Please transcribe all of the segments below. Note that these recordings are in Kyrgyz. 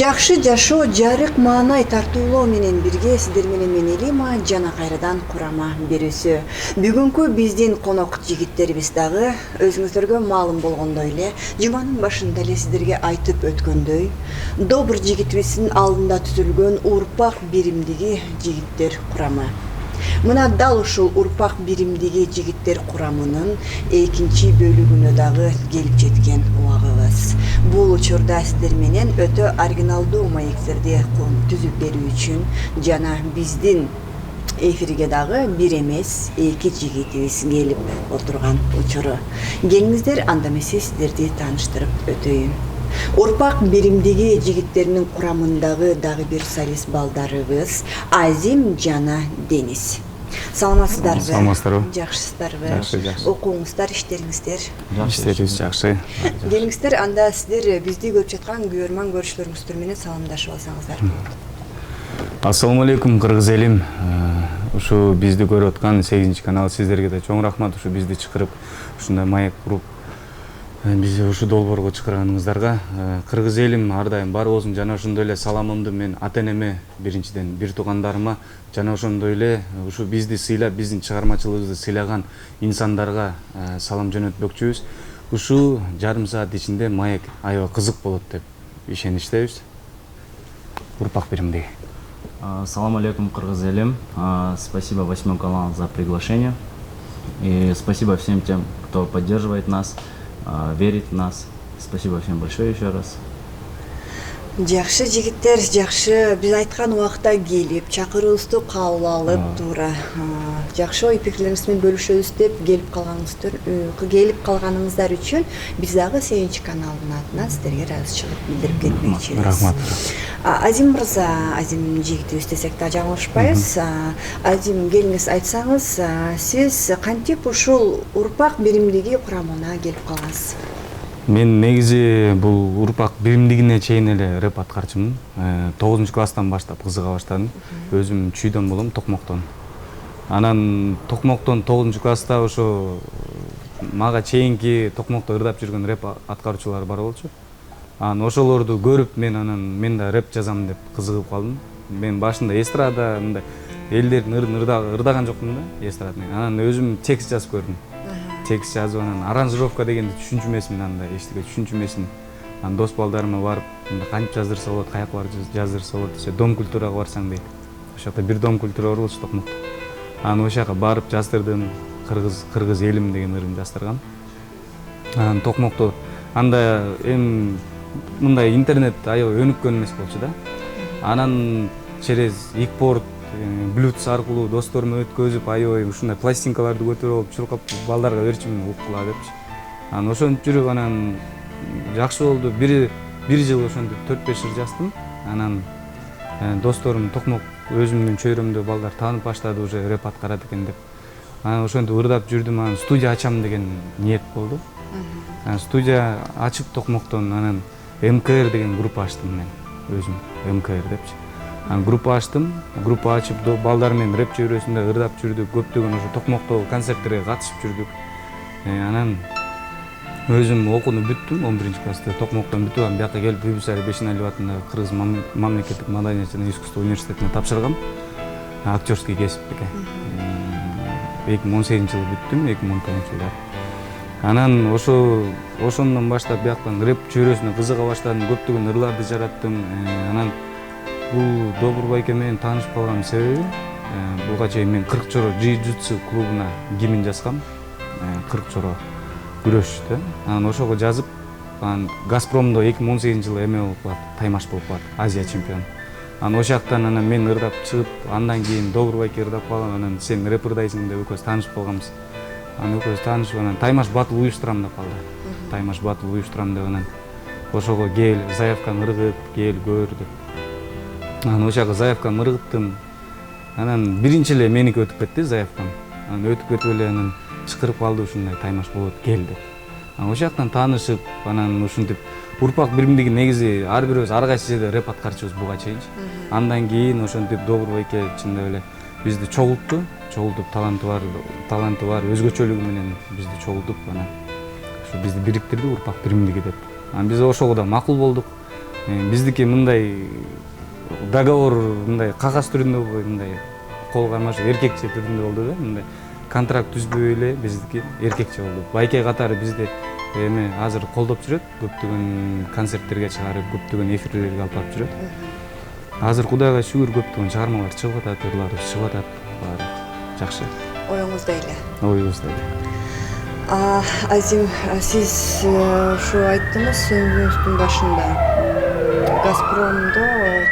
Жакшы жашоо жарык маанай тартуулоо менен бирге сиздер менен мен Элима жана кайрадан курама берүүсү. Бүгүнкү биздин конок жигиттерибиз дагы өзүңүздөргө маалым болгондой эле жуманын башында эле сиздерге айтып өткөндөй, добр жигитибиздин алдында түзүлгөн урпак биримдиги жигиттер курамы. Мына дал ушул урпак биримдиги жигиттер курамынын экинчи бөлүгүнө дагы келип жеткен убагыбыз. Бул учурда сиздер менен өтө оригиналдуу маектерди түзүп берүү үчүн жана биздин эфирге дагы бир эмес эки жигитибиз келип отурган учуру. Келиңиздер, анда эмесе сиздерди тааныштырып өтөйүн. Урпак биримдиги жигиттеринин курамындагы дагы бир солист балдарыбыз Азим жана Денис. Саламатсыздарбы? Саламатсыздарбы? Жакшысыздарбы? Жакшы. Окууңуздар, иштериңиздер? Иштерибиз жакшы. Келиңиздер, анда сиздер бизди көрүп жаткан көрөрман көрүүчүлөрүңүздөр менен саламдашып алсаңыздар болот. Ассаламу алейкум, кыргыз элим. Ушу бизди көрүп аткан 8 канал сиздерге да чоң рахмат. Ушу бизди чакырып, ушундай маек куруп бизди ушу долбоорго чакырганыңыздарга. Кыргыз элим ар дайым барыбыздын жана ошондой эле саламымды мен ата энеме, биринчиден бир туугандарыма жана ошондой эле ушу бизди сыйлап, биздин чыгармачылыгыбызды сыйлаган инсандарга салам жөнөтмөкчүбүз. Ушу жарым саат ичинде маек аябай кызык болот деп ишеничтебиз. Урпак биримдиги. Салам алейкум, кыргыз элим. Спасибо 8 каналу за приглашение. И спасибо всем тем, кто поддерживает нас, верит в нас. Спасибо всем большое еще раз. Жакшы жигиттер, жакшы. Биз айткан убакта келип, чакыруубузду кабыл алып туура жакшы ой пикирлериңизди менен бөлүшөбүз деп келип калганыңыздар үчүн биз дагы 8 каналдын атынан сиздерге ыраазычылык билдирип кетмекчибиз. Рахмат. Азим мырза, Азим жигитибиз десек да жаңылышпайбыз. Азим, келиңиз айтсаңыз, сиз кантип ушул урпак биримдиги курамына келип калгансыз? Мен негизи бул урпак биримдигине чейин эле рэп аткарчымын. 9-класстан баштап кызыга баштадым. Өзүм Чүйдөн болом, Токмоктон. Анан Токмоктон 9-класста ошо мага чейинки Токмокто ырдап жүргөн рэп аткаруучулар бар болчу. Анан ошолорду көрүп мен да рэп жазам деп кызыгып калдым. Мен башында эстрада мындай элдердин ырын ырдаган жокмун да эстраданы. Анан өзүм текст жазып көрдүм. Текст жазып анан аранжировка дегенди түшүнчүмөсүн анда эчтеке түшүнчүмөсүн. Анан дос балдарыма барып, кантип жаздырса болот, каяка барып жаздырса болот десе, Дом культурага барсаң дейт. Ошол жакта бир Дом культура бар болчу Токмокто. Анан ошол жака барып жаздырдым. Кыргыз элим деген ырын жаздыргам. Анан Токмокто анда мындай интернет аябай өнүккөн эмес болчу да. Анан через Икпорт, Bluetooth аркылуу досторума өткөзүп, аябай ушундай пластинкаларды көтөрүп алып, чуркап балдарга берчүмүн уккула депчи. Анан ошентип жүрүп, анан жакшы болду. Бир жыл ошентип 4-5 жыл жаздым. Анан досторум Токмок өзүмдүн чөйрөмдө балдар таанып баштады, уже рэп аткарат экен деп. Анан ошентип ырдап жүрдүм, анан студия ачам деген ниет болду. Анан студия ачып Токмоктон анан МКР деген группа ачтым мен өзүм, МКР депчи. Анан группа ачтым, группа ачып балдар менен рэп чөйрөсүндө ырдап жүрдүк, көптөгөн ошо Токмокто концерттерге катышып жүрдүк. Анан өзүм окууну бүттүм, 11-класста Токмоктон бүтүп, анан бияка келип Бибисари Бешеналиев атындагы Кыргыз мамлекеттик маданият жана искусство университетине тапшыргам. Актёрский кесиптикке. 2018-жылы бүттүм, 2019-жылы. Анан ошондон баштап бияктан рэп чөйрөсүнө кызыга баштадым, көптөгөн ырларды жараттым. Анан бул Добур байке менен таанышып калганымдын себеби буга чейин мен 40 чоро джиу-джитсу клубуна гимн жазгам. 40 чоро күрөш да. Анан ошого жазып, анан Газпромдо 2018-жылы эме болуп калат, таймаш болуп калат, Азия чемпиону. Анан ошол жактан анан мен ырдап чыгып, андан кийин Добур байке ырдап калган, анан сен рэп ырдайсың деп экөөбүз таанышып калганбыз. Анан экөөбүз таанышып, анан таймаш батыл уюштурам деп калды. Таймаш батыл уюштурам деп анан ошого кел, заявканы ыргыт, кел көр деп. Анан ошол жака заявканы ыргыттым. Анан биринчи эле меники өтүп кетти заявкам. Анан өтүп кетип эле анан чакырып калды, ушундай таймаш болот, кел деп. Анан ошол жактан таанышып, анан ушинтип урпак биримдиги негизи ар бирөөбүз ар кайсы жерде рэп аткарчубуз буга чейинчи. Андан кийин ошентип Добур байке чындап эле бизди чогултуп, таланты бар, өзгөчөлүгү менен бизди чогултуп, анан ушу бизди бириктирди урпак биримдиги деп. Анан биз ошого да макул болдук. Биздики мындай договор мындай кагаз түрүндө мындай кол кармаш эркекче түрүндө болду да, мындай контракт түзбөй эле биздики эркекче болду. Байке катары бизди эми азыр колдоп жүрөт, көптөгөн концерттерге чыгарып, көптөгөн эфирлерге алып барып жүрөт. Азыр Кудайга шүгүр көптөгөн чыгармалар чыгып атат, ырларыбыз чыгып атат. Баары жакшы. Оюңузда эле. Оюбузда эле. Азим, сиз ушу айттыңыз сөзүңүздүн башында. Газпромдо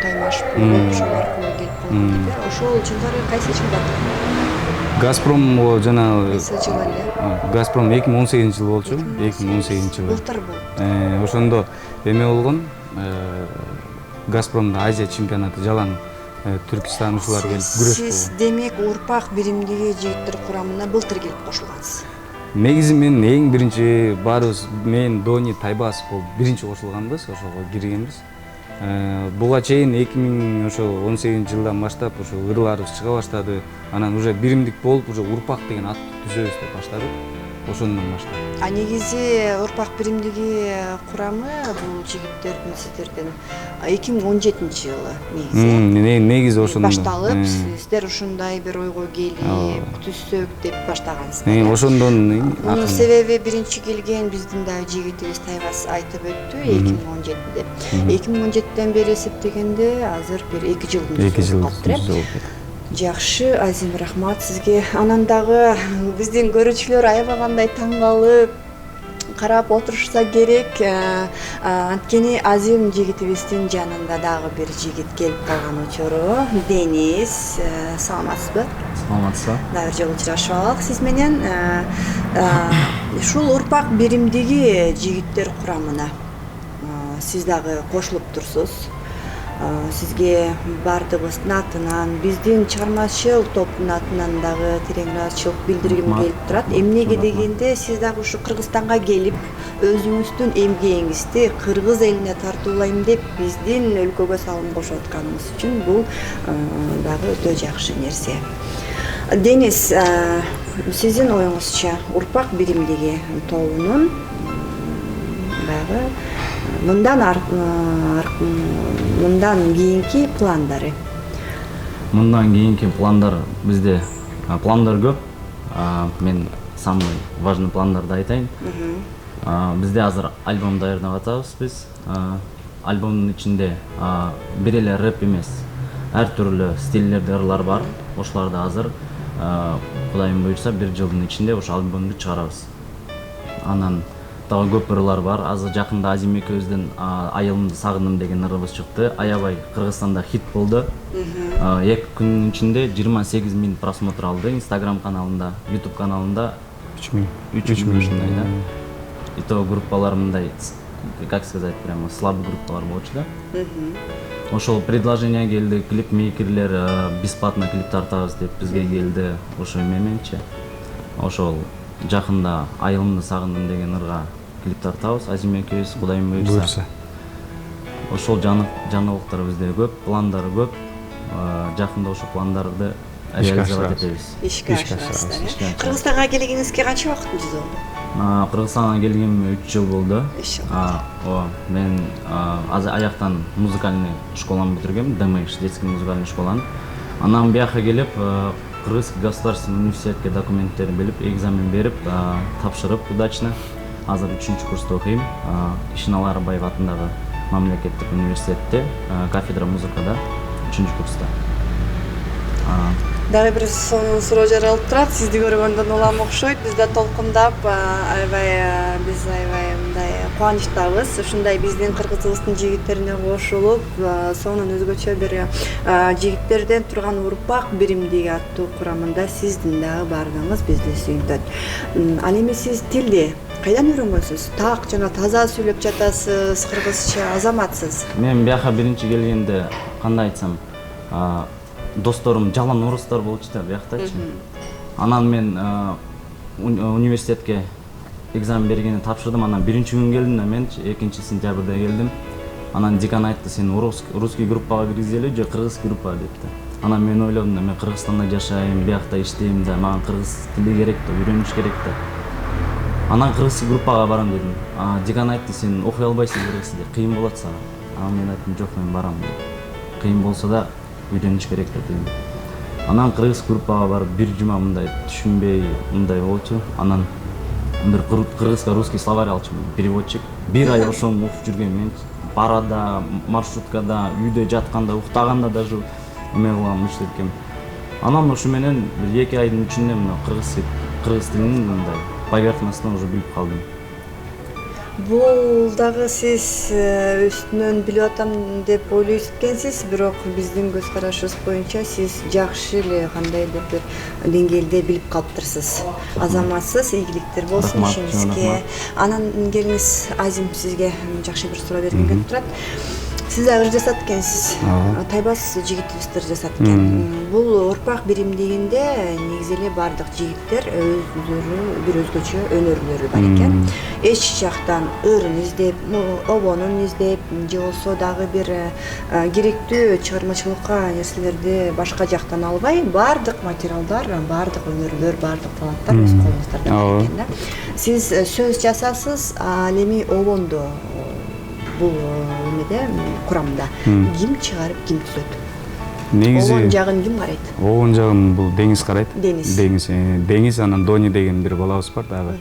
таймаш пул ошол аркылуу келип калган деп. Ошол жылдары кайсы жылда? Газпром жана Кайсы жыл эле? Газпром 2018 жыл болчу. 2018 жылы. Былтыр болду. Ошондо эме болгон, Газпромдо Азия чемпионаты жалаң түркстанчылар келип күрөш Сиз болгон. демек Урпак биримдиги жигиттер курамына былтыр келип кошулгансыз. Негизи мен эң биринчи баарыбыз мен Дони Тайбасов болуп биринчи кошулганбыз, ошого киргенбиз. Буга чейин 2018 жылдан баштап ушу ырларыбыз чыга баштады. Анан уже биримдик болуп, уже Урпак деген атты түзөбүз деп баштадык. Ошондон баштап. Негизи Урпак биримдиги курамы бул жигиттердин сиздерден 2017 жылы негизи. Негизи ошондо башталып, сиздер ушундай бир ойго келип, түзсөк деп баштагансыздар. Ошондон Мунун себеби биринчи келген биздин да жигитибиз Тайбас айтып өттү 2017-де. 2017-ден бери эсептегенде азыр бир 2 жылдын 2 жыл болуп. Жакшы, Азим, рахмат сизге. Анан дагы биздин көрүүчүлөр аябагандай таң калып карап отурушса керек. Анткени Азим жигитибиздин жанында дагы бир жигит келип калган учуру. Денис, саламатсызбы? Саламатсызбы? Дагы бир жолу учурашып алалык сиз менен. Ушул Урпак биримдиги жигиттер курамына сиз дагы кошулуп турсуз. Сизге бардыгыбыздын атынан, биздин чыгармачыл топтун атынан дагы терең ыраазычылык билдиргим келип турат. Эмнеге дегенде сиз дагы ушу Кыргызстанга келип, өзүңүздүн эмгегиңизди кыргыз элине тартуулайм деп биздин өлкөгө салым кошуп атканыңыз үчүн бул дагы өтө жакшы нерсе. Денис, сиздин оюңузча Урпак биримдиги тобунун дагы мындан кийинки пландары. Мындан кийинки пландар бизде пландар көп. Мен самый важный пландарды айтайын. Бизде азыр альбом даярдап атабыз биз. Альбомдун ичинде бир эле рэп эмес, ар түрлүү стилдерде ырлар бар. Ошолорду азыр Кудайым буйрса бир жылдын ичинде ошол альбомду чыгарабыз. Анан дагы көп ырлар бар. Азыр жакында Азим экөөбүздүн Айылымды сагындым деген ырыбыз чыкты. Аябай Кыргызстанда хит болду. 2 күнүн ичинде 28 000 просмотр алды. Instagram каналында, YouTube каналында 3 000 ушундай да. И то группалар мындай, как сказать, прямо слабый группалар болчу да. Ошол предложение келди, клипмейкерлер бесплатно клип тартабыз деп бизге келди. Ошо эменчи. Ошол жакында Айылымды сагындым деген ырга клип тартабыз. Азим экөөбүз Кудайым буйрса. Ошол жаңылыктар бизде көп, пландар көп. Жакында ошол пландарды реализовать этебиз. Ишке ашырасыздар. Кыргызстанга келгениңизге канча убакытыңыз болду? Кыргызстанга келгениме 3 жыл болду. Мен аяктан музыкальный школаны бүтүргөм, ДМШ, детский музыкальный школаны. Анан бияка келип, Кыргызский государственный университетке документтерин берип, экзамен берип, тапшырып удачно. Азыр 3-чү курста окуйм. Ишеналы Арбаев атындагы мамлекеттик университетте, кафедра музыкада 3-чү курста. Дагы бир суроо жаралып турат. Сизди көргөндөн улам окшойт. Биз да толкундап, биз аябай мындай кубанычтабыз. Ушундай биздин кыргызыбыздын жигиттерине кошулуп, сонун өзгөчө бир жигиттерден турган Урпак биримдиги аттуу курамында сиздин дагы бардыгыңыз бизди сүйүнтөт. Ал эми сиз тилди кайдан үйрөнгөнсүз? Так жана таза сүйлөп жатасыз, кыргызча азаматсыз. Мен бияка биринчи келгенде кандай айтсам, досторум жалан орустар болчу да бияктачы. Анан мен университетке экзамен бергенде тапшырдым. Анан биринчи күн келдим да мен 2 сентябрда келдим. Анан декан айтты, сен русский группага киргизели же кыргызский группага депти. Анан мен ойлодум да, мен Кыргызстанда жашайм, биякта иштейм да, мага кыргыз тили керек да, үйрөнүш керек да. Анан кыргызский группага барам дедим. Декан айтты, сен окуй албайсың кыргыз тилди, кыйын болот сага. Мен айттым, жок, мен барам. Кыйын болсо да үйрөнүш керек деп дедим. Анан кыргыз группага барып бир жума мындай түшүнбөй мындай болчу. Анан бир кыргызга русский словарь алчумун, переводчик. Бир ай ошону окуп жүргөн мен. Барада, маршруткада, үйдө жатканда, уктаганда даже эме кылгам, иштеткем. Анан ошо менен бир 2 айдын ичинде мына кыргыз тилин мындай поверхностно уже билип калдым. Бул дагы сиз үстүнөн билип атам деп ойлойсуз экенсиз, бирок биздин көз карашыбыз боюнча сиз жакшы эле кандайдыр бир деңгээлде билип калыптырсыз. Азаматсыз, ийгиликтер болсун ишиңизге. Анан келиңиз, Азим, сизге жакшы бир суроо бергим келип турат. Сиз ыр жасат экенсиз. Тайбас жигитибиз ыр жасат экен. Бул урпак биримдигинде негизи эле бардык жигиттер өздөрү бир өзгөчө өнөрлөрү бар экен. Эч жактан ырын издеп, обонун издеп, же болсо дагы бир керектүү чыгармачылыкка нерселерди башка жактан албай, бардык материалдар, бардык өнөрлөр, бардык таланттар өз колуңуздарда бар экен да. Сиз сөз жасасыз, ал эми обондо бул эмеде курамда ким чыгарып, ким түзөт? Негизи Обон жагын ким карайт? Обон жагын бул Деңиз карайт. Деңиз. Деңиз анан Дони деген бир балабыз бар дагы.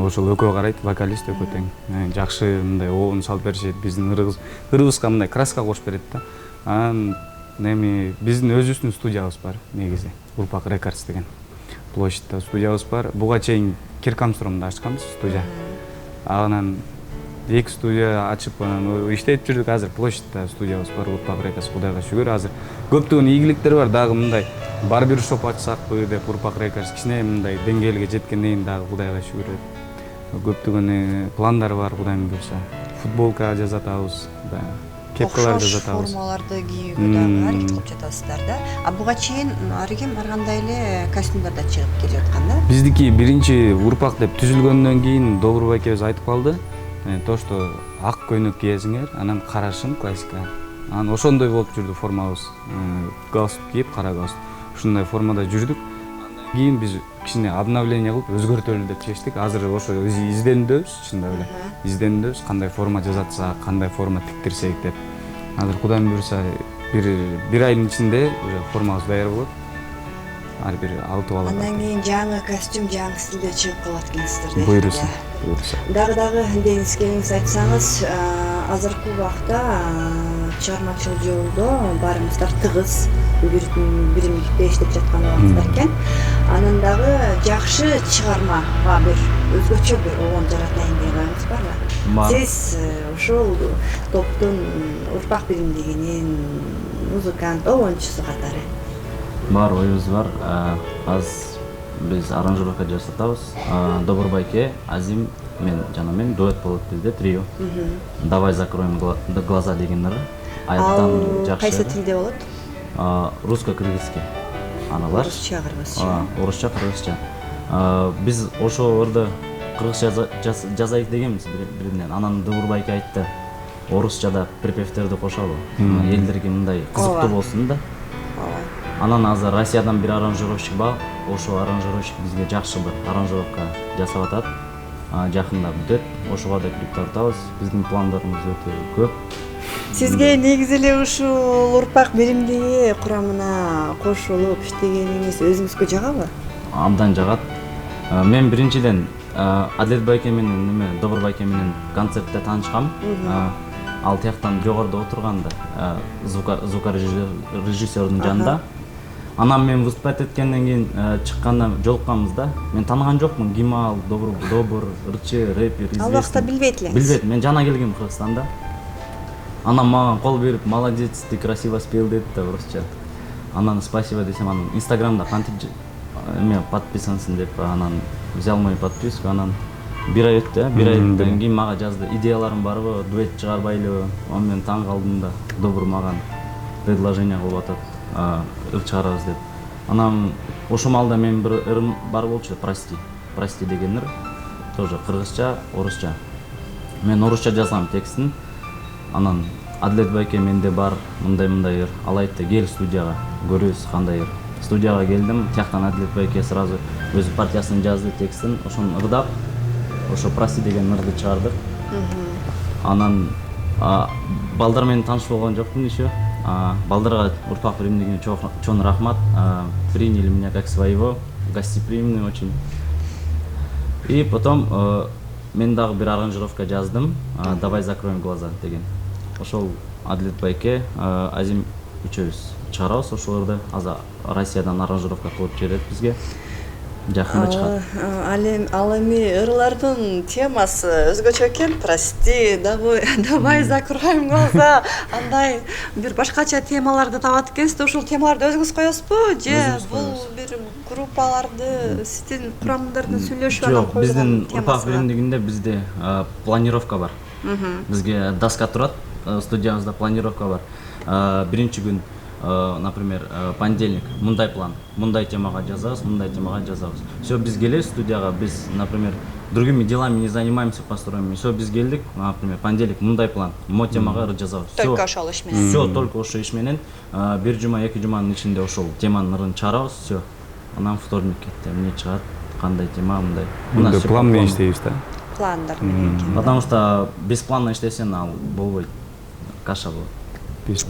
Ошол экөө карайт, вокалист экөө тең. Жакшы мындай обон салып беришет, биздин ырыбызга мындай краска кошуп берет да. Анан эми биздин өзүбүздүн студиябыз бар негизи. Урпак Records деген. Площадьта студиябыз бар. Буга чейин Киркамстромдо ачканбыз студия. Анан 2 студия ачып анан иштеп жүрдүк. Азыр площадьта студиябыз бар, Урпак Records, Кудайга шүгүр. Азыр көптөгөн ийгиликтер бар, дагы мындай барбершоп ачсакпы деп Урпак Records кичине мындай деңгээлге жеткенден кийин дагы Кудайга шүгүр. Көптөгөн пландар бар, Кудайым буйрса. Футболка жасатабыз, кепкалар жасатабыз. Формаларды кийүүгө дагы аракет кылып жатасыздар да. А буга чейин ар ким ар кандай эле костюмдарда чыгып келе жаткан да. Биздики биринчи Урпак деп түзүлгөндөн кийин Добурбай экебиз айтып калды. То, что ак көйнөк кийесиңер, анан кара шым классика. Анан ошондой болуп жүрдү формабыз. Галстук кийип, кара галстук. Ушундай формада жүрдүк. Андан кийин биз кичине обновление кылып өзгөртөлү деп чечтик. Азыр ошо изденүүбүз, чындап эле. Изденүүбүз, кандай форма жасатсак, кандай форма тиктирсек деп. Азыр Кудайым буйрса бир айдын ичинде уже формабыз даяр болот. Ар бир алып алат. Андан кийин жаңы костюм, жаңы стилде чыгып калат экенсиздер да. Буйруса. Дагы Деңиз келиңиз айтсаңыз, азыркы убакта чыгармачыл жолдо баарыбыздар тыгыз биримдикте иштеп жаткан убактар экен. Анан дагы жакшы чыгармага бир өзгөчө бир обон жаратайын деген оюңуз барбы? Сиз ошол топтун Урпак биримдигинин музыкант, обончусу катары. Бар, оюбуз бар. Азыр биз аранжировка жасатабыз. Добурбай эке, Азим, мен дуэт болот бизде, трио. Давай закроем глаза деген ыр. Айыптан жакшы. Кайсы тилде болот? Русско-кыргызский. Аналар. Орусча, кыргызча. Орусча, кыргызча. Биз ошо ырды кыргызча жазайык дегенбиз биринен. Анан Добурбай эке айтты, орусчада припевтерди кошолу. Элдерге мындай кызыктуу болсун да. Анан азыр Россиядан бир аранжировщик бар. Ошо аранжировщик бизге жакшы бир аранжировка жасап атат. Жакында бүтөт. Ошого да клип тартабыз. Биздин пландарыбыз өтө көп. Сизге негизи эле ушул Урпак биримдиги курамына кошулуп иштегениңиз өзүңүзгө жагабы? Абдан жагат. Мен биринчиден Адлет байке менен Добурбай эке менен концертте таанышкам. Ал тияктан жогоруда отурганда звукорежиссердун жанында. Анан мен выступать эткенден кийин чыкканда жолукканбыз да. Мен тааныган жокмун, ким ал, Добур, ырчы, рэпер, известный. Ал убакта билбейт элеңиз. Билбейт, мен жана келгем Кыргызстанда. Анан мага кол берип, молодец, ты красиво спел деп да орусча. Анан спасибо десем, анан Инстаграмда кантип подписансың деп, анан взял мою подписку, анан бир ай өттү, бир айдан кийин мага жазды, идеяларың барбы, дуэт чыгарбайлыбы? Анан мен таң калдым да, Добур маган предложение кылып атат, ыр чыгарабыз деп. Анан ошо маалда мен бир ырым бар болчу, прости деген ыр, тоже кыргызча, орусча. Мен орусча жазгам текстин. Анан Адлет байке менде бар, мындай ыр. Ал айтты, кел студияга, көрөбүз кандай ыр. Студияга келдим, тияктан Адлет байке сразу өзү партиясын жазды, текстин, ошону ырдап, ошо прости деген ырды чыгардык. Анан Балдар менен таныш болгон жокмун еще. Балдарга урпак биримдигине чоң рахмат. Приняли меня как своего, гостеприимный очень. И потом мен дагы бир аранжировка жаздым. Давай закроем глаза деген. Ошол Адлет байке, Азим үчөөбүз чыгарабыз ошолорду. Азыр Россиядан аранжировка кылып жиберет бизге. Жакында чыгат. Ал эми ырлардын темасы өзгөчө экен. Прости, давай закроем глаза. Андай бир башкача темаларды табат экенсиз. Ошол темаларды өзүңүз коесузбу? Же бул бир группаларды сиздин курамдарда сүйлөшүп анан Жок, биздин урпак биримдигинде бизде планировка бар. Бизге доска турат, студиябызда планировка бар. Биринчи күн, например, понедельник, мындай план, мындай темага жазабыз, мындай темага жазабыз. Все, биз келебиз студияга, биз, например, другими делами не занимаемся построениями. Все, биз келдик, например, понедельник, мындай план, мо темага жазабыз. Только ошол иш менен. Все, только ошол иш менен. Бир жума, эки жуманын ичинде ошол теманын ырын чыгарабыз, все. Анан вторникке эмне чыгат, кандай тема, мындай. Мындай план менен иштейбиз да. Пландар менен. Потому что без плана иштесең ал болбойт. Каша болот. Без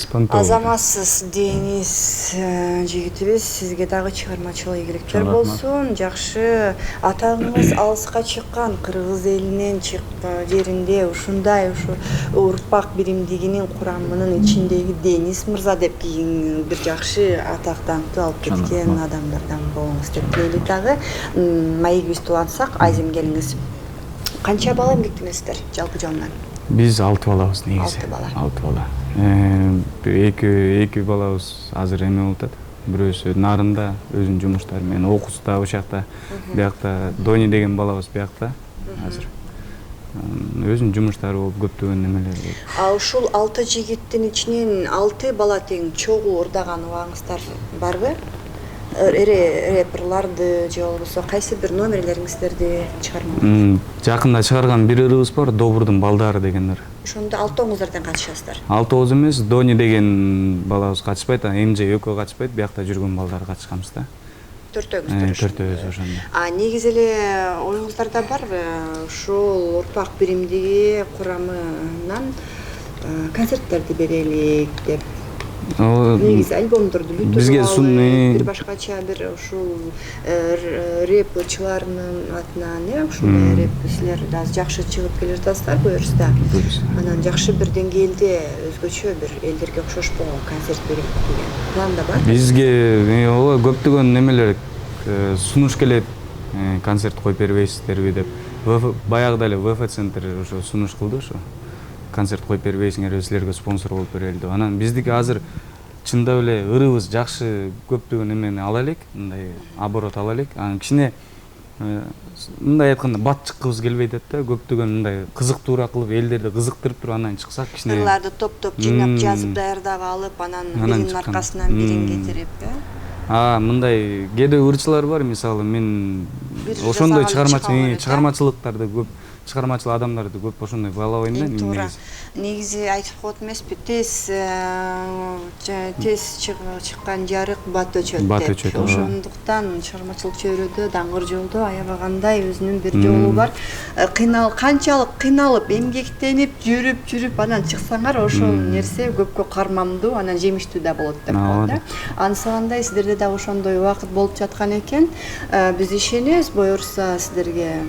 понтов. Азаматсыз Денис жигитибиз, сизге дагы чыгармачылык ийгиликтер болсун. Жакшы атагыңыз алыска чыккан кыргыз элинен жеринде ушундай ушу урпак биримдигинин курамынын ичиндеги Денис мырза деп кийин бир жакшы атак даңкты алып кеткен адамдардан болуңуз деп тилейли. Дагы маегибизди улантсак, Азим келиңиз. Канча бала эмгектенесиздер жалпы жонунан? Биз 6 балабыз негизи. 6 бала. 6 бала. Эки балабыз азыр эме болуп атат. Бирөөсү Нарында өзүнүн жумуштары менен окууда ошакта. Биякта Дони деген балабыз биякта азыр. Өзүнүн жумуштары болуп көптөгөн немелер болуп. Ушул 6 жигиттин ичинен 6 бала тең чогуу ырдаган убагыңыздар барбы? Рэперларды же болбосо кайсы бир номерлериңиздерди чыгармаңыз? Жакында чыгарган бир ырыбыз бар, Добурдун балдары деген ыр. Ошондо 6-оңуздардан катышасыздар. 6 эмес, Дони деген балабыз катышпайт, МЖ экөө катышпайт, биякта жүргөн балдар катышканбыз да. Төртөөңүздөр. Төртөөбүз ошондо. Негизи эле оюңуздарда барбы ушул урпак биримдиги курамынан концерттерди берелик деп? Негизи альбомдорду бүтүп бизге сунний бир башкача бир ушул рэпчылардын атынан ушундай рэп силер да жакшы чыгып келе жатасыздар буюрса. Анан жакшы бир деңгээлде өзгөчө бир элдерге окшошпогон концерт берип деген планда бар. Бизге көптөгөн немелер сунуш келет, концерт коюп бербейсиздерби деп. Баягыда эле ВФ центр ошо сунуш кылды ошо. Концерт коюп бербейсиңерби, силерге спонсор болуп берели деп. Анан биздики азыр чындап эле ырыбыз жакшы көптөгөн эмени ала элек, мындай оборот ала элек. Анан кичине мындай айтканда бат чыккыбыз келбей атат да, көптөгөн мындай кызыктуура кылып, элдерди кызыктырып туруп анан чыксак кичине. Ырларды топ-топ жыйнап жазып даярдап алып, анан биринин аркасынан бирин кетирип, Мындай кээде ырчылар бар, мисалы мен ошондой чыгармачылыктарды көп, чыгармачыл адамдарды көп ошондой баалабайм да негизи. Негизи айтып коет эмеспи, тез чыккан жарык бат өчөт деп. Ошондуктан чыгармачылык чөйрөдө даңгыр жолдо аябагандай өзүнүн бир жолу бар. Канчалык кыйналып, эмгектенип, жүрүп анан чыксаңар, ошол нерсе көпкө кармамдуу, анан жемиштүү да болот деп коет да. Ансагандай сиздерде да ошондой убакыт болуп жаткан экен. Биз ишенебиз, буюрса сиздерге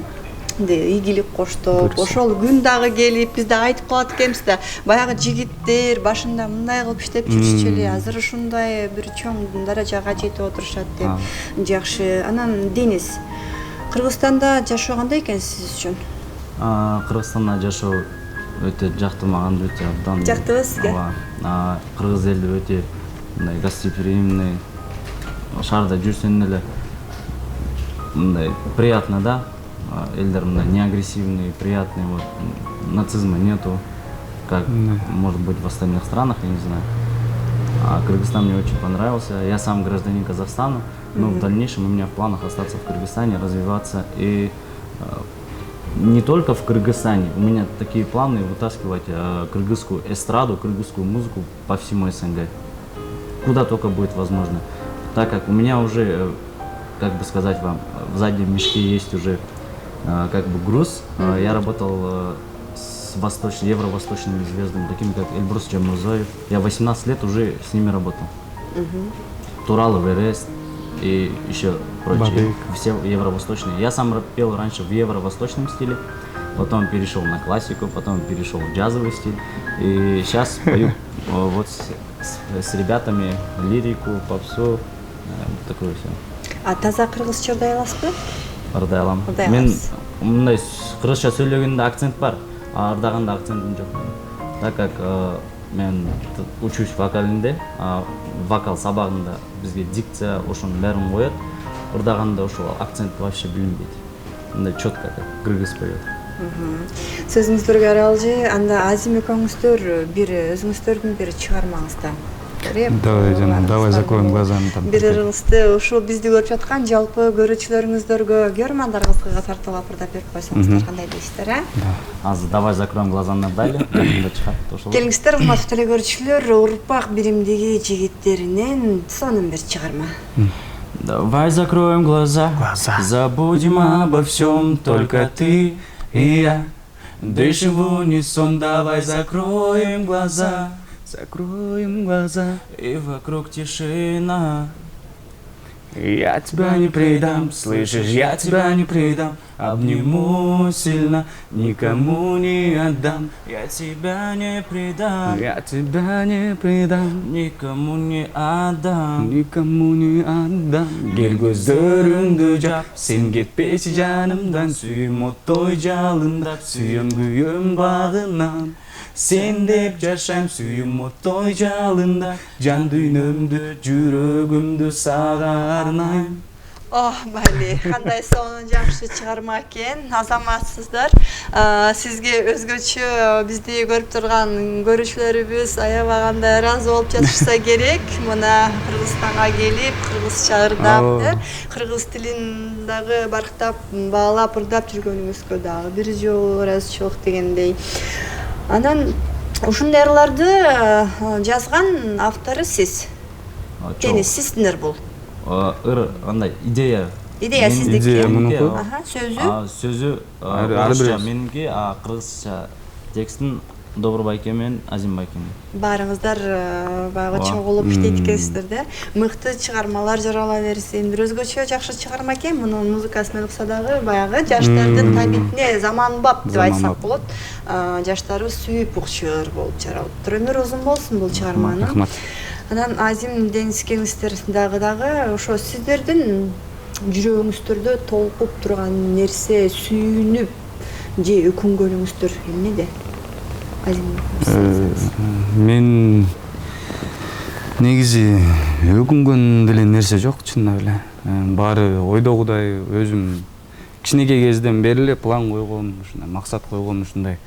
ийгилик коштоп, ошол күн дагы келип, биз дагы айтып калат экенбиз да, баягы жигиттер башында мындай кылып иштеп жүрүшчү эле, азыр ушундай бир чоң даражага жетип отурушат деп. Жакшы. Анан Денис, Кыргызстанда жашоо кандай экен сиз үчүн? Кыргызстанда жашоо өтө жактуу, мага өтө абдан. Жактыбы сизге? Кыргыз эли өтө мындай гостеприимный, шаарда жүрсөң эле мындай приятно, да. Элдер мындай не агрессивный, приятный, вот нацизма нету, как может быть в остальных странах, я не знаю. Кыргызстан мне очень понравился. Я сам гражданин Казахстана, но в дальнейшем у меня в планах остаться в Кыргызстане, развиваться. И не только в Кыргызстане, у меня такие планы вытаскивать кыргызскую эстраду, кыргызскую музыку по всему СНГ. Куда только будет возможно. Так как у меня уже, как бы сказать вам, в заднем мешке есть уже как бы груз. Я работал с с евро-восточными звездами, такими как Эльбрус Джамурзоев. Я 18 лет уже с ними работал. Турал, Эверест и еще прочие. Бабек. Все евро-восточные. Я сам пел раньше в евро-восточном стиле, потом перешел на классику, потом перешел в джазовый стиль. И сейчас пою вот с ребятами лирику, попсу, такое все. А таза кыргызча ырдай аласызбы? Ырдай алам. Ырдай Мен аласыз. мындай кыргызча сөйлөгөндө акцент бар, а ырдаганда акцентим жок. Так как мен учусь вокалинде, вокал сабагында бизге дикция ошонун баарын коет. Ырдаганда ошол акцент вообще билинбейт. Мындай четко как кыргыз поет. Сөзүңүздөргө аралжы, анда Азим экөөңүздөр бир өзүңүздөрдүн бир чыгармаңызда Давай закроем глаза. бир ыргызды ушул бизди көрүп жаткан жалпы көрүүчүлөрүңүздөргө көрөрмандарыбызга тартуулап ырдап берип койсоңуздар кандай дейсиздер, Азыр давай закроем глаза на дали. Ошол. Келиңиздер, урматтуу телекөрүүчүлөр, Урпак биримдиги жигиттеринен сонун бир чыгарма. Давай закроем глаза, забудем обо всем, только ты и я. Дышим в унисон, давай закроем глаза. Закроем глаза. И вокруг тишина. Я тебя не предам, слышишь, я тебя не предам. Обниму сильно, никому не отдам. Я тебя не предам, Я тебя не предам, никому не отдам. никому не отдам. Кел көздөрүңдү жап, сен кетпеши жанымдан. Сүйүм оттой жалындап, сүйөм күйөм багынан. Сен деп жашайм, сүйүм оттой жалында. Жан дүйнөмдү, жүрөгүмдү сага арнайм. Бали, кандай сонун жакшы чыгарма экен. Азаматсыздар. Сизге өзгөчө бизди көрүп турган көрүүчүлөрүбүз аябагандай ыраазы болуп жатышса керек. Мына Кыргызстанга келип, кыргызча ырдап, кыргыз тилин дагы барктап, баалап ырдап жүргөнүңүзгө дагы бир жолу ыраазычылык дегендей. Анан ушундай ырларды жазган автору сиз. Жени сиздер бул. Андай идея. Идея сиздики. Идея мунуку. Сөзү. Сөзү орусча меники, кыргызча текстин Добрый байке менен Азим байкем. Баарыңыздар баягы чогулуп иштейт экенсиздер да. Мыкты чыгармалар жарала берсин. Бир өзгөчө жакшы чыгарма экен. Мунун музыкасы менен укса дагы баягы жаштардын табитине заманбап деп айтсак болот. Жаштарыбыз сүйүп укчу болуп жаралыптыр. Өмүрү узун болсун бул чыгарманын. Рахмат. Анан Азим Дениз кеңиңиздер дагы ошо сиздердин жүрөгүңүздөрдө толкуп турган нерсе, сүйүнүп же өкүнгөнүңүздөр эмнеде? Мен негизи өкүнгөн деле нерсе жок, чынында эле. Баары ойдогудай өзүм кичинекей кезден бери эле план койгом, ушундай максат койгом, ушундай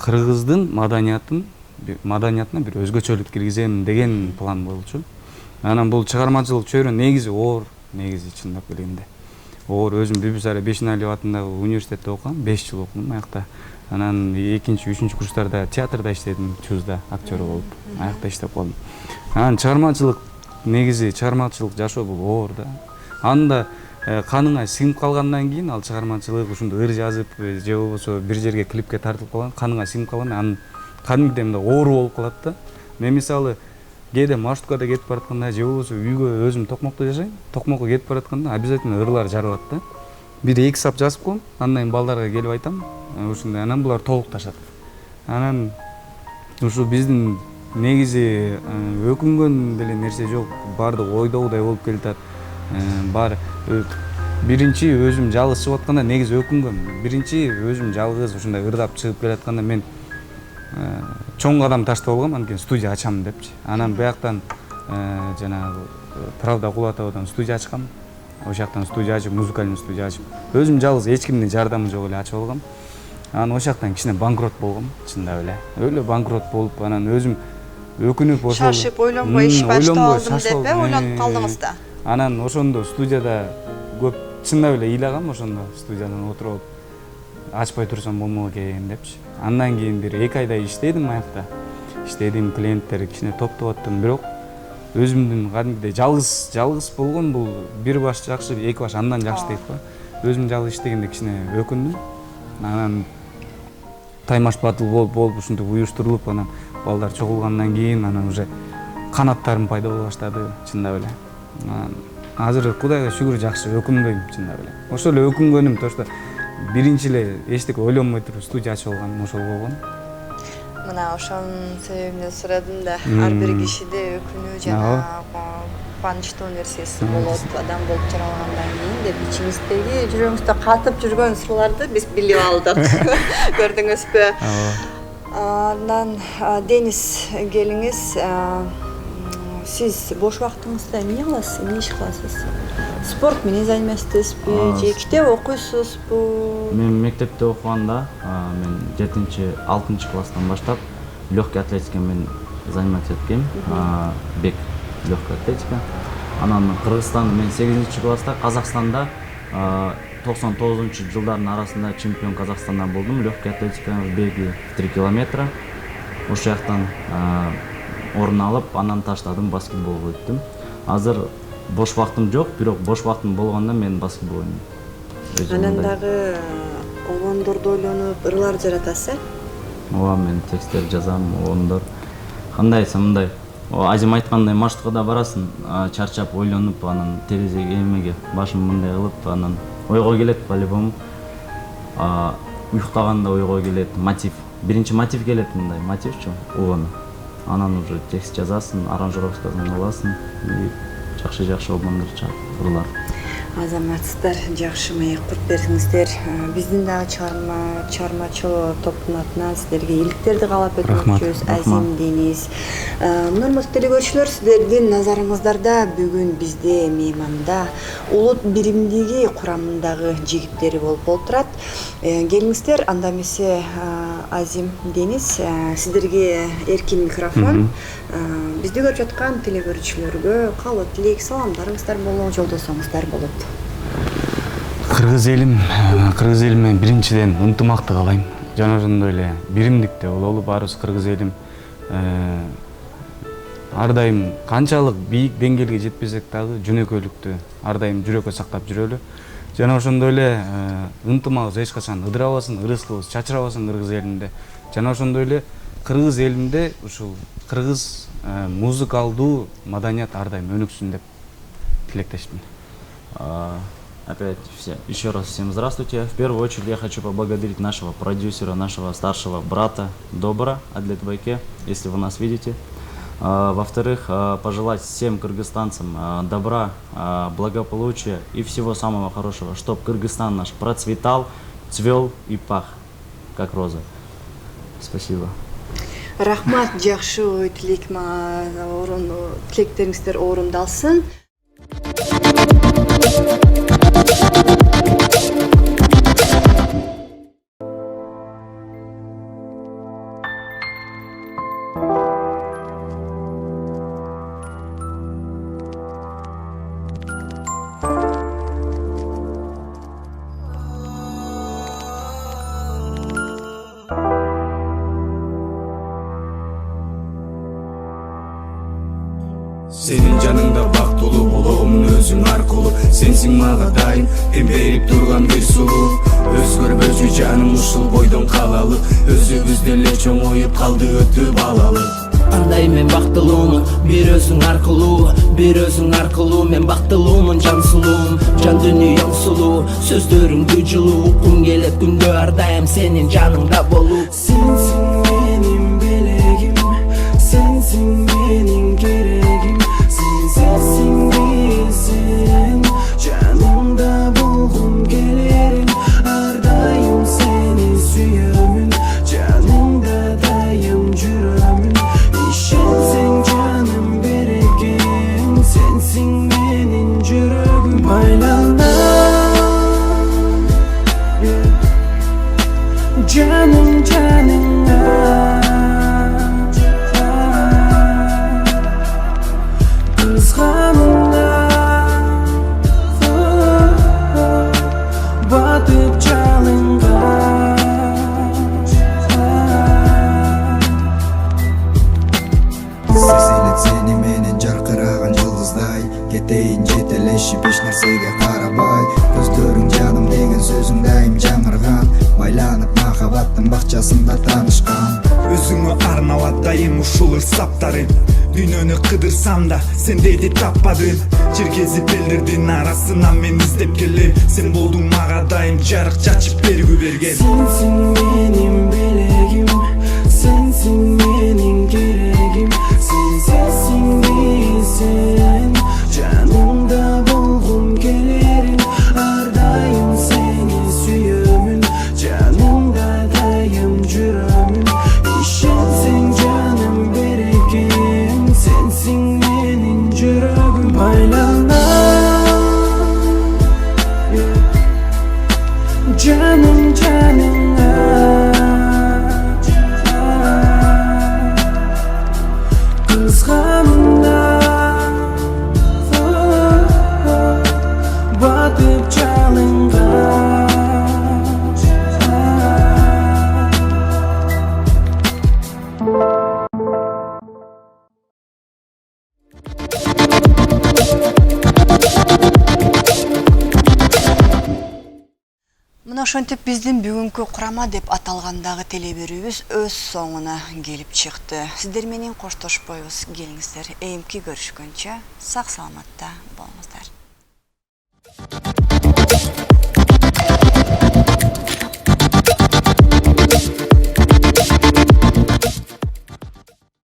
кыргыздын маданиятына бир өзгөчөлүк киргизем деген план болчу. Анан бул чыгармачылык чөйрө негизи оор, негизи чындап келгенде. Оор, өзүм Бибисара Бешиналиев атындагы университетте окугам, 5 жыл окудум аякта. Анан 2-3 курстарда театрда иштедим, Чузда актер болуп, аякта иштеп калдым. Анан чыгармачылык негизи чыгармачылык жашоо бул оор да. Анда каныңа сиңип калгандан кийин ал чыгармачылык ушундай ыр жазып же болбосо бир жерге клипке тартылып калган, каныңа сиңип калган, анын кадимгидей мындай оор болуп калат да. Мен мисалы кээде маршруткада кетип баратканда же болбосо үйгө өзүм Токмокто жашайм. Токмокко кетип баратканда обязательно ырлар жаралат да. 1-2 сап жазып коем, андан кийин балдарга келип айтам. Ушундай, анан булар толукташат. Анан ушу биздин негизи өкүнгөн деле нерсе жок, баардык ойдогудай болуп келатат. Баары биринчи өзүм жалгыз чыгып атканда негизи өкүнгөм. Биринчи өзүм жалгыз ушундай ырдап чыгып келатканда мен чоң кадам таштап алгам, анткени студия ачам депчи. Анан бияктан жанагы Правда Кулатовадан студия ачкам. Ошол жактан студия ачып, музыкальный студия ачып, өзүм жалгыз эч кимдин жардамы жок эле ачып алгам. Анан ошол жактан кичине банкрот болгом, чындап эле. Өлө банкрот болуп, анан өзүм өкүнүп ошол шашып ойлонбой иш баштап алдым деп ойлонуп калдыңыз да. Анан ошондо студияда көп чындап эле ыйлагам, ошондо студиядан отуруп ачпай турсам болмок экен депчи. Андан кийин бир 2 айдай иштедим аякта. Иштедим, клиенттер кичине топтоп аттым, бирок өзүмдүн кадимгидей жалгыз болгон бул бир баш жакшы, 2 баш андан жакшы дейт го. Өзүм жалгыз иштегенде кичине өкүндүм. Анан таймаш батыл болуп ушинтип уюштурулуп анан балдар чогулгандан кийин анан уже канаттарым пайда боло баштады чындап эле. Азыр Кудайга шүгүр жакшы өкүнбөйм чындап эле. Ошол эле өкүнгөнүм то что биринчи эле эчтеке ойлонбой туруп студия ачып алганым ошол болгон. Мына ошонун себебинен сурадым да. Ар бир кишиде өкүнүү жана кубанычтуу нерсеси болот. Адам болуп жаралгандан кийин деп ичиңиздеги жүрөгүңүздө катып жүргөн суроолорду биз билип алдык. Көрдүңүзбү? Андан Денис келиңиз. Сиз бош убактыңызда эмне кыласыз? Эмне иш кыласыз? Спорт менен займастысызбы же китеп окуйсузбу? Мен мектепте окуганда, мен 7-6 класстан баштап легкий атлетика менен заниматься эткем. Бег, легкая атлетика. Анан Кыргызстан мен 8 класста Казакстанда 99-жылдардын арасында чемпион Казакстандан болдум. Легкий атлетика беги 3 километра. Ошол жактан орун алып, анан таштадым, баскетболго өттүм. Азыр бош убактым жок, бирок бош убактым болгондо мен баскетбол ойнойм. Анан дагы оңондорду ойлонуп, ырлар жаратасыз? Ооба, мен тексттер жазам, оңондор. Кандай айтсам мындай, Азим айткандай маршрутка да барасың, чарчап ойлонуп, анан терезеге эмеге башым мындай кылып, анан ойго келет по-любому. Уюктаганда ойго келет, мотив. Биринчи мотив келет мындай, мотивчу, угуну. Анан уже текст жазасың, аранжировкасын кыласың, и жакшы обмондор чыгат, ырлар. Азаматсыздар, жакшы маек куруп бердиңиздер. Биздин дагы чыгармачыл топтун атынан сиздерге ийгиликтерди каалап өтмөкчүбүз. Азим, Денис. Нурматтуу телекөрүүчүлөр, сиздердин назарыңыздарда бүгүн бизде мейманда улут биримдиги курамындагы жигиттери болуп отурат. Келиңиздер, анда эмесе Азим, Денис, сиздерге эркин микрофон. Бизди көрүп жаткан телекөрүүчүлөргө каалоо тилек, саламдарыңыздар болуп, жолдосоңуздар болот. Кыргыз элиме биринчиден ынтымакты каалайм. Жана ошондой эле биримдикте бололу баарыбыз кыргыз элим. Ар дайым канчалык бийик деңгээлге жетпесек дагы жөнөкөйлүктү ар дайым жүрөккө сактап жүрөлү. Жана ошондой эле ынтымагыбыз эч качан ыдырабасын, ырыскыбыз чачырабасын кыргыз элинде. Жана ошондой эле кыргыз элинде ушул кыргыз музыкалдуу маданият ар дайым өнүксүн деп тилектешмин. Опять еще раз всем здравствуйте. В первую очередь я хочу поблагодарить нашего продюсера, нашего старшего брата Добра, Адлет Байке, если вы нас видите. Во-вторых, пожелать всем кыргызстанцам добра, благополучия и всего самого хорошего, чтобы Кыргызстан наш процветал, цвел и пах, как роза. Спасибо. Рахмат, жакшы ой тилек, тилектериңиздер орундалсын. Senin canında baktolu buluğumun özün arkulu Sensin mağa dayım emberip durgan bir sulu Özgörбөчү canım ушул бойдон калалы Өзүбүздөн эле чоңоюп калды өтүп алалы Андай мен бактылуумун, бир өзүң аркылуу мен бактылуумун жан сулуум, жан дүнүйөң сулуу, сөздөрүңдү жылуу, уккум келет күндө ар дайым сенин жаныңда болуу. Sensin benim белегим, sensin benim керегим, sen sensin bilsen, canımda bulgum gelirim, ар дайым seni süyömün, canımda dayım жүрөмүн. Sen canım berekim, sensin benim жүрөгүm Baylandan Canım canına Kızgınımdan Batıp çalıngan Seni menen жаркыраган жылдыздай кетейин жетелешип эч нерсеге карабай көздөрүң жаным деген сөзүң дайым жаңырган байланып махабаттын бакчасында таанышкан. Өзүңө арналат дайым ушул ырсаптарым. Дүйнөнү кыдырсам да сендейди таппадым. Черкезип элдердин арасынан мен издеп келем. Сен болдуң мага дайым жарык чачып бергү берген. Сенсиң менин белегим, сенсиң менин керегим. Сен сенсиң сен, жанымда болгум келерим. Ар дайым сени сүйөмүн, жанымда дайым жүрөмүн. Ишенсең жаным берекем, сенсиң менин жүрөгүм. Байланам canım canına kızgınla batıp çalınga. Мына ошентип биздин бүгүнкү курама деп аталгандагы телеберүүбүз өз соңуна келип чыкты. Сиздер менен коштошпойбуз, келиңиздер. Эми көрүшкөнчө сак саламатта болуңуздар.